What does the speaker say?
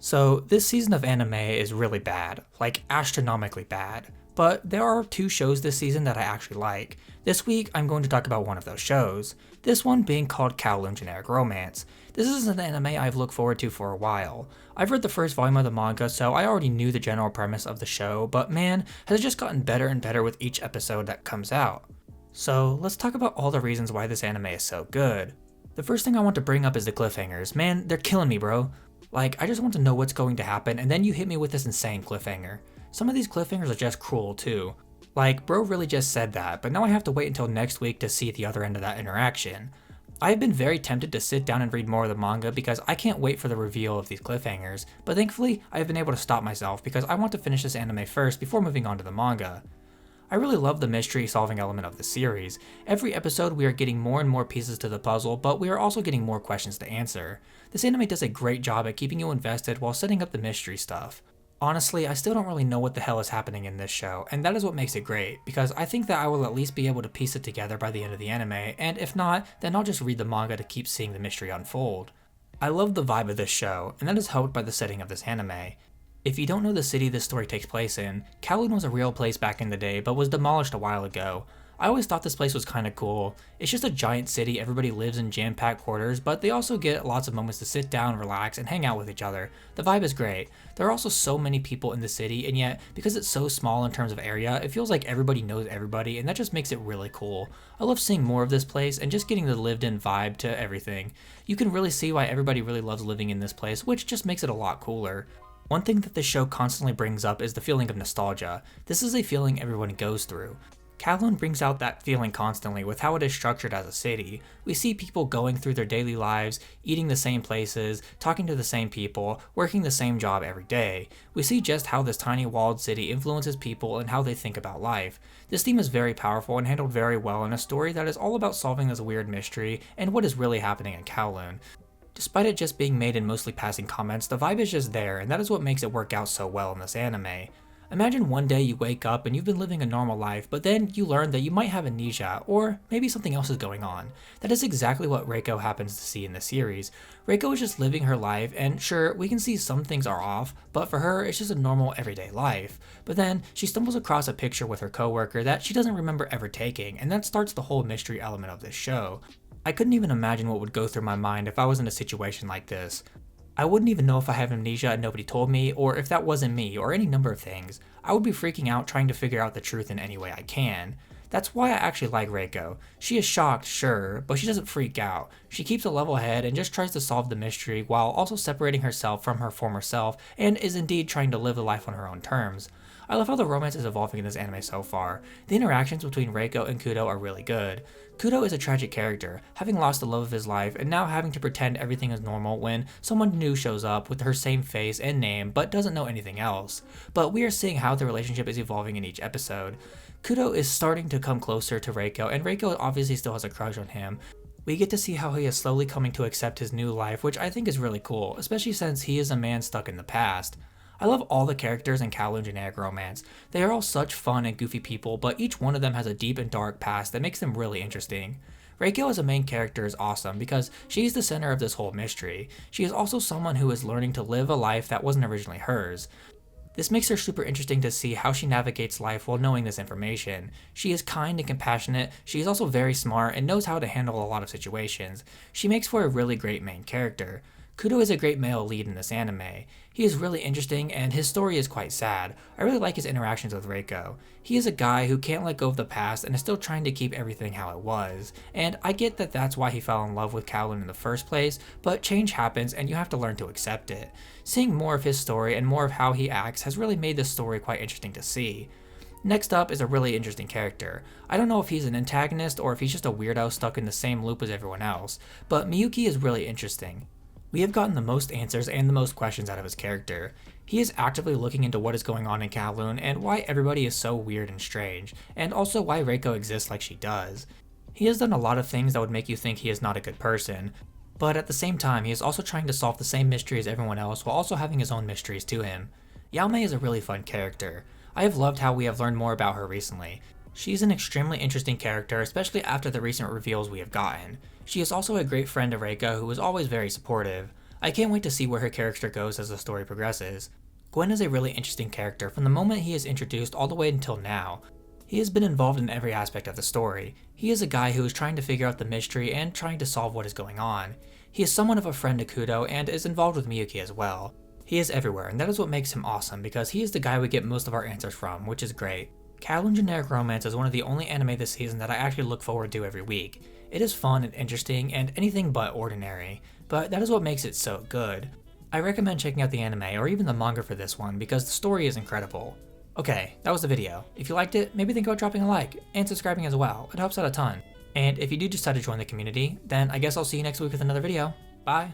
So, this season of anime is really bad, like astronomically bad. But there are two shows this season that I actually like. This week, I'm going to talk about one of those shows. This one being called Kowloon Generic Romance. This is an anime I've looked forward to for a while. I've read the first volume of the manga, so I already knew the general premise of the show, but man, has it just gotten better and better with each episode that comes out. So, let's talk about all the reasons why this anime is so good. The first thing I want to bring up is the cliffhangers. Man, they're killing me, bro. Like, I just want to know what's going to happen, and then you hit me with this insane cliffhanger. Some of these cliffhangers are just cruel too. Like, bro really just said that, but now I have to wait until next week to see the other end of that interaction. I have been very tempted to sit down and read more of the manga because I can't wait for the reveal of these cliffhangers, but thankfully I have been able to stop myself because I want to finish this anime first before moving on to the manga. I really love the mystery solving element of the series. Every episode we are getting more and more pieces to the puzzle, but we are also getting more questions to answer. This anime does a great job at keeping you invested while setting up the mystery stuff. Honestly, I still don't really know what the hell is happening in this show, and that is what makes it great, because I think that I will at least be able to piece it together by the end of the anime, and if not, then I'll just read the manga to keep seeing the mystery unfold. I love the vibe of this show, and that is helped by the setting of this anime. If you don't know the city this story takes place in, Kowloon was a real place back in the day, but was demolished a while ago. I always thought this place was kinda cool. It's just a giant city, everybody lives in jam-packed quarters, but they also get lots of moments to sit down, relax, and hang out with each other. The vibe is great. There are also so many people in the city, and yet, because it's so small in terms of area, it feels like everybody knows everybody, and that just makes it really cool. I love seeing more of this place, and just getting the lived-in vibe to everything. You can really see why everybody really loves living in this place, which just makes it a lot cooler. One thing that this show constantly brings up is the feeling of nostalgia. This is a feeling everyone goes through. Kowloon brings out that feeling constantly with how it is structured as a city. We see people going through their daily lives, eating the same places, talking to the same people, working the same job every day. We see just how this tiny walled city influences people and how they think about life. This theme is very powerful and handled very well in a story that is all about solving this weird mystery and what is really happening in Kowloon. Despite it just being made in mostly passing comments, the vibe is just there, and that is what makes it work out so well in this anime. Imagine one day you wake up and you've been living a normal life, but then you learn that you might have amnesia, or maybe something else is going on. That is exactly what Reiko happens to see in the series. Reiko is just living her life, and sure, we can see some things are off, but for her, it's just a normal everyday life. But then, she stumbles across a picture with her coworker that she doesn't remember ever taking, and that starts the whole mystery element of this show. I couldn't even imagine what would go through my mind if I was in a situation like this. I wouldn't even know if I have amnesia and nobody told me, or if that wasn't me, or any number of things. I would be freaking out trying to figure out the truth in any way I can. That's why I actually like Reiko. She is shocked, sure, but she doesn't freak out. She keeps a level head and just tries to solve the mystery while also separating herself from her former self and is indeed trying to live the life on her own terms. I love how the romance is evolving in this anime so far. The interactions between Reiko and Kudo are really good. Kudo is a tragic character, having lost the love of his life and now having to pretend everything is normal when someone new shows up with her same face and name but doesn't know anything else. But we are seeing how the relationship is evolving in each episode. Kudo is starting to come closer to Reiko, and Reiko obviously still has a crush on him. We get to see how he is slowly coming to accept his new life, which I think is really cool, especially since he is a man stuck in the past. I love all the characters in Kowloon Generic Romance. They are all such fun and goofy people, but each one of them has a deep and dark past that makes them really interesting. Reiko as a main character is awesome because she's the center of this whole mystery. She is also someone who is learning to live a life that wasn't originally hers. This makes her super interesting to see how she navigates life while knowing this information. She is kind and compassionate, she is also very smart and knows how to handle a lot of situations. She makes for a really great main character. Kudo is a great male lead in this anime. He is really interesting and his story is quite sad. I really like his interactions with Reiko. He is a guy who can't let go of the past and is still trying to keep everything how it was. And I get that that's why he fell in love with Kowloon in the first place, but change happens and you have to learn to accept it. Seeing more of his story and more of how he acts has really made this story quite interesting to see. Next up is a really interesting character. I don't know if he's an antagonist or if he's just a weirdo stuck in the same loop as everyone else, but Miyuki is really interesting. We have gotten the most answers and the most questions out of his character. He is actively looking into what is going on in Kowloon and why everybody is so weird and strange, and also why Reiko exists like she does. He has done a lot of things that would make you think he is not a good person, but at the same time he is also trying to solve the same mystery as everyone else while also having his own mysteries to him. Yaume is a really fun character. I have loved how we have learned more about her recently. She's an extremely interesting character, especially after the recent reveals we have gotten. She is also a great friend to Reiko who is always very supportive. I can't wait to see where her character goes as the story progresses. Gwen is a really interesting character from the moment he is introduced all the way until now. He has been involved in every aspect of the story. He is a guy who is trying to figure out the mystery and trying to solve what is going on. He is somewhat of a friend to Kudo and is involved with Miyuki as well. He is everywhere, and that is what makes him awesome because he is the guy we get most of our answers from, which is great. Kowloon Generic Romance is one of the only anime this season that I actually look forward to every week. It is fun and interesting and anything but ordinary, but that is what makes it so good. I recommend checking out the anime or even the manga for this one because the story is incredible. Okay, that was the video. If you liked it, maybe think about dropping a like and subscribing as well. It helps out a ton. And if you do decide to join the community, then I guess I'll see you next week with another video. Bye!